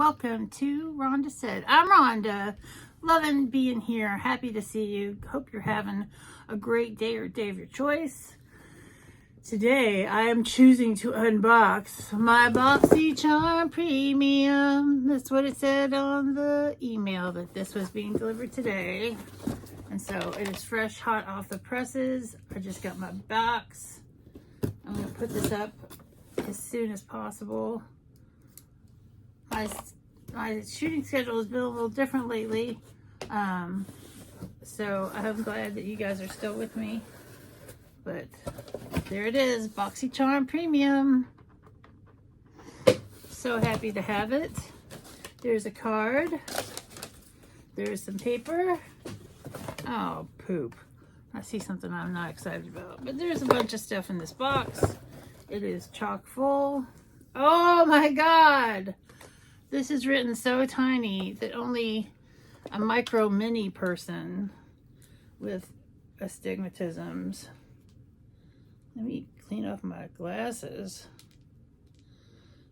welcome to Rhonda Said. I'm Rhonda, loving being here, happy to see you. Hope you're having a great day or day of your choice. Today I am choosing to unbox my Boxycharm Premium. That's what it said on the email, that this was being delivered today. And so it is fresh, hot off the presses. I just got my box. I'm going to put this up as soon as possible. My shooting schedule has been a little different lately, so I'm glad that you guys are still with me. But there it is, Boxycharm Premium. So happy to have it. There's a card. There's some paper. Oh, poop. I see something I'm not excited about. But there's a bunch of stuff in this box. It is chock full. Oh my God! This is written so tiny that only a micro mini person with astigmatisms. Let me clean off my glasses,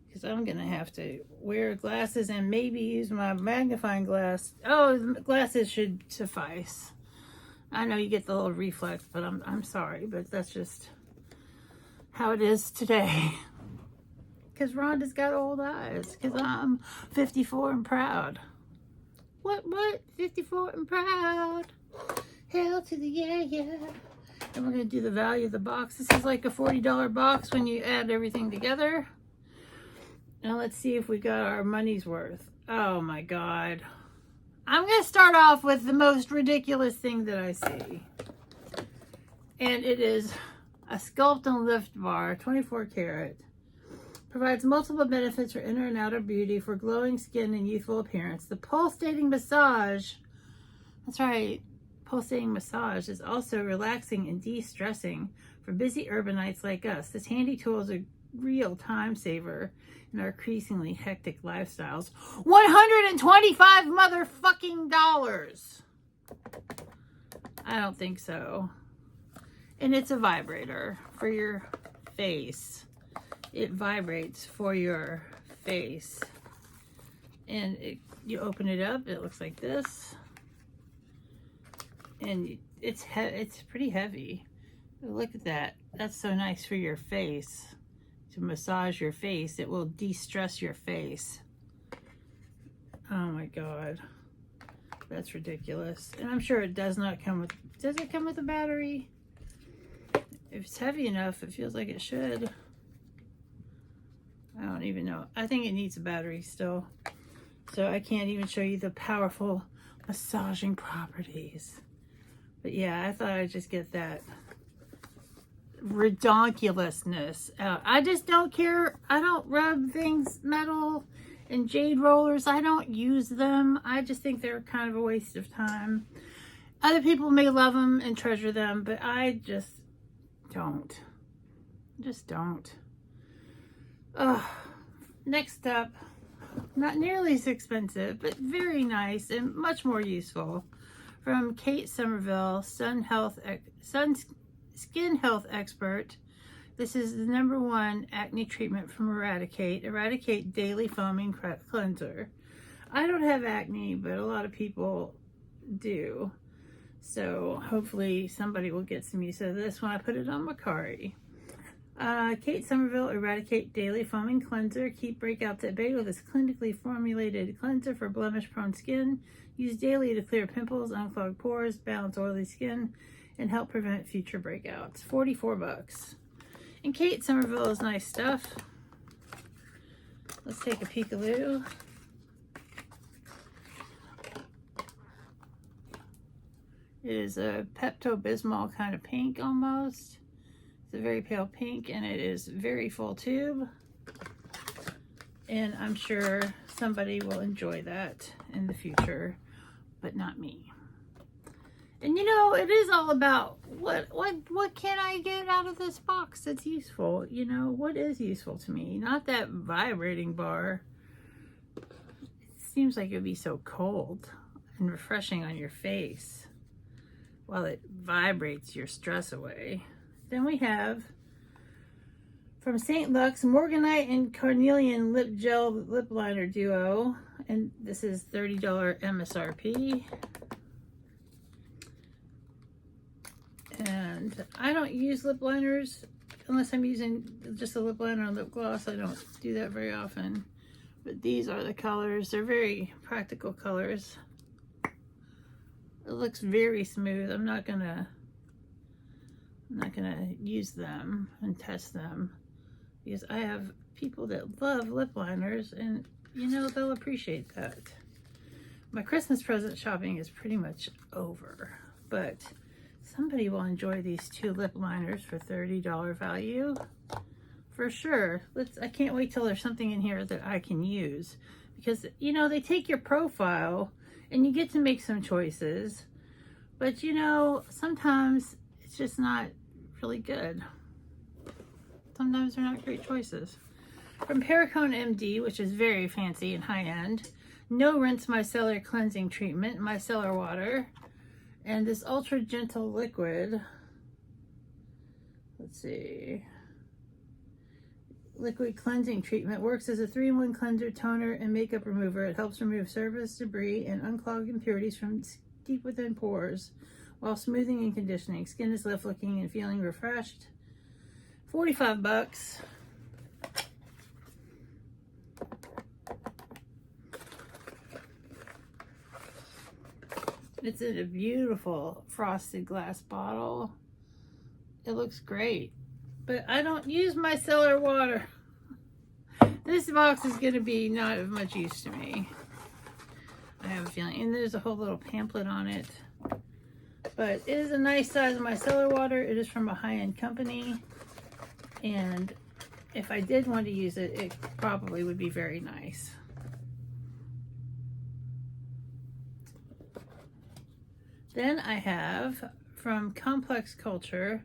because I'm gonna have to wear glasses and maybe use my magnifying glass. Oh, the glasses should suffice. I know you get the little reflex, but I'm sorry, but that's just how it is today. Because Rhonda's got old eyes. Because I'm 54 and proud. What? 54 and proud. Hell to the yeah. And we're going to do the value of the box. This is like a $40 box when you add everything together. Now let's see if we got our money's worth. Oh my God. I'm going to start off with the most ridiculous thing that I see. And it is a Sculpt and Lift bar, 24 karat. Provides multiple benefits for inner and outer beauty, for glowing skin and youthful appearance. The pulsating massage, that's right, pulsating massage is also relaxing and de-stressing for busy urbanites like us. This handy tool is a real time saver in our increasingly hectic lifestyles. $125 motherfucking dollars. I don't think so. And it's a vibrator for your face. It vibrates for your face, and you open it up, it looks like this, and it's pretty heavy. Look at that. That's so nice for your face, to massage your face. It will de-stress your face. Oh my God, that's ridiculous. And I'm sure it does not come with, does it come with a battery? If it's heavy enough, it feels like it should. I don't even know. I think it needs a battery still. So I can't even show you the powerful massaging properties. But yeah, I thought I'd just get that redonkulousness out. I just don't care. I don't rub things, metal and jade rollers. I don't use them. I just think they're kind of a waste of time. Other people may love them and treasure them, but I just don't. Just don't. Next up, not nearly as expensive, but very nice and much more useful, from Kate Somerville, skin health expert. This is the #1 acne treatment from Eradicate Daily Foaming Cleanser. I don't have acne, but a lot of people do, so hopefully somebody will get some use out of this when I put it on Macari. Kate Somerville Eradicate Daily Foaming Cleanser. Keep breakouts at bay with this clinically formulated cleanser for blemish-prone skin. Use daily to clear pimples, unclog pores, balance oily skin, and help prevent future breakouts. $44. And Kate Somerville is nice stuff. Let's take a peek-a-loo. It is a Pepto-Bismol kind of pink almost. It's a very pale pink, and it is very full tube, and I'm sure somebody will enjoy that in the future, but not me. And you know, it is all about what can I get out of this box that's useful? You know, what is useful to me? Not that vibrating bar. It seems like it would be so cold and refreshing on your face while it vibrates your stress away. Then we have From St. Lux, Morganite and Carnelian Lip Gel Lip Liner Duo. And this is $30 MSRP. And I don't use lip liners unless I'm using just a lip liner and lip gloss. I don't do that very often. But these are the colors. They're very practical colors. It looks very smooth. I'm not gonna use them and test them because I have people that love lip liners, and you know, they'll appreciate that. My Christmas present shopping is pretty much over, but somebody will enjoy these two lip liners for $30 value for sure. I can't wait till there's something in here that I can use, because you know, they take your profile and you get to make some choices, but you know, sometimes it's just not really good. Sometimes they're not great choices. From Perricone MD, which is very fancy and high-end, No Rinse Micellar Cleansing Treatment, Micellar Water, and this Ultra Gentle Liquid. Let's see. Liquid Cleansing Treatment works as a 3-in-1 cleanser, toner, and makeup remover. It helps remove surface debris and unclog impurities from deep within pores while smoothing and conditioning. Skin is left looking and feeling refreshed. 45 bucks. It's in a beautiful frosted glass bottle. It looks great, but I don't use micellar water. This box is going to be not of much use to me, I have a feeling. And there's a whole little pamphlet on it. But it is a nice size of micellar water. It is from a high-end company. And if I did want to use it, it probably would be very nice. Then I have from Complex Culture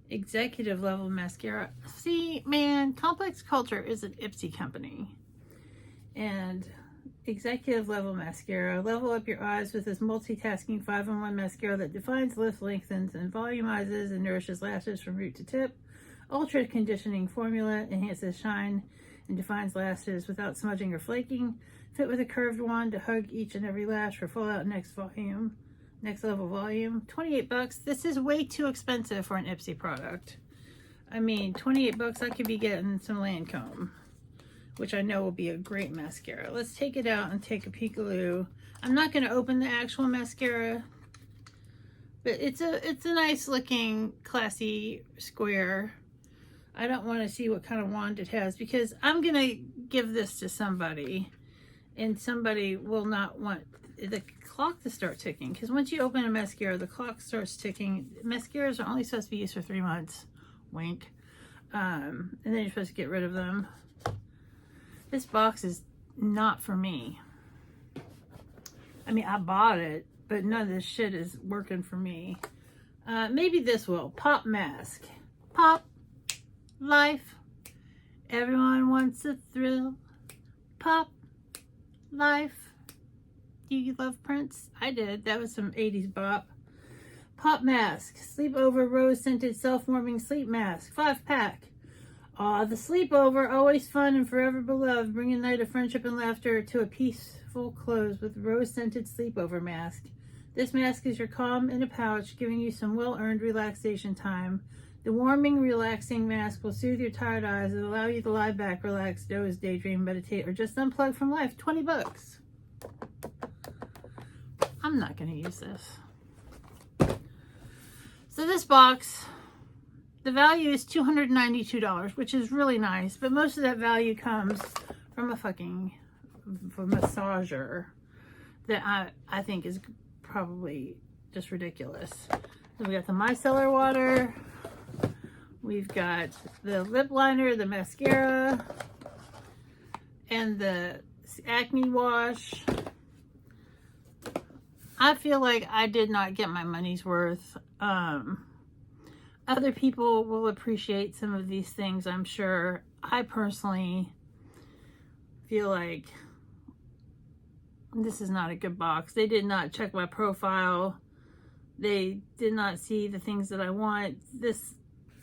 Executive Level Mascara. See, man, Complex Culture is an Ipsy company. And Executive Level Mascara. Level up your eyes with this multitasking 5-in-1 mascara that defines, lifts, lengthens, and volumizes and nourishes lashes from root to tip. Ultra conditioning formula enhances shine and defines lashes without smudging or flaking. Fit with a curved wand to hug each and every lash for full out next level volume. 28 bucks. This is way too expensive for an Ipsy product. I mean, 28 bucks, I could be getting some Lancome, which I know will be a great mascara. Let's take it out and take a peekaloo. I'm not going to open the actual mascara, but it's a nice looking, classy square. I don't want to see what kind of wand it has, because I'm going to give this to somebody, and somebody will not want the clock to start ticking, because once you open a mascara, the clock starts ticking. Mascaras are only supposed to be used for 3 months. Wink. And then you're supposed to get rid of them. This box is not for me. I mean, I bought it, but none of this shit is working for me. Maybe this will. Pop Mask. Pop. Life. Everyone wants a thrill. Pop. Life. Do you love Prince? I did. That was some 80s bop. Pop Mask. Sleepover Rose Scented Self-Warming Sleep Mask. 5-pack. Aw, the sleepover, always fun and forever beloved. Bring a night of friendship and laughter to a peaceful close with rose-scented sleepover mask. This mask is your calm in a pouch, giving you some well-earned relaxation time. The warming, relaxing mask will soothe your tired eyes and allow you to lie back, relax, doze, daydream, meditate, or just unplug from life. 20 bucks. I'm not going to use this. So this box, the value is $292, which is really nice, but most of that value comes from a fucking massager that I think is probably just ridiculous. So we got the micellar water, we've got the lip liner, the mascara, and the acne wash. I feel like I did not get my money's worth. Other people will appreciate some of these things, I'm sure. I personally feel like this is not a good box. They did not check my profile. They did not see the things that I want. This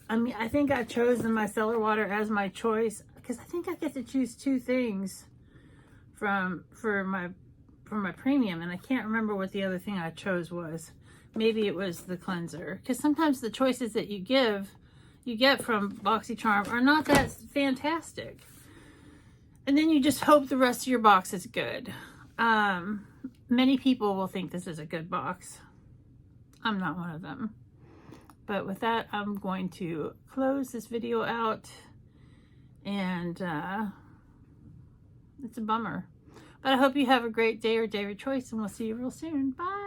I mean, I think I chose the micellar water as my choice because I think I get to choose 2 things for my premium, and I can't remember what the other thing I chose was. Maybe it was the cleanser, because sometimes the choices that you get from Boxycharm are not that fantastic, and then you just hope the rest of your box is good. Many people will think this is a good box. I'm not one of them. But with that, I'm going to close this video out, and it's a bummer. But I hope you have a great day or day of your choice, and we'll see you real soon. Bye.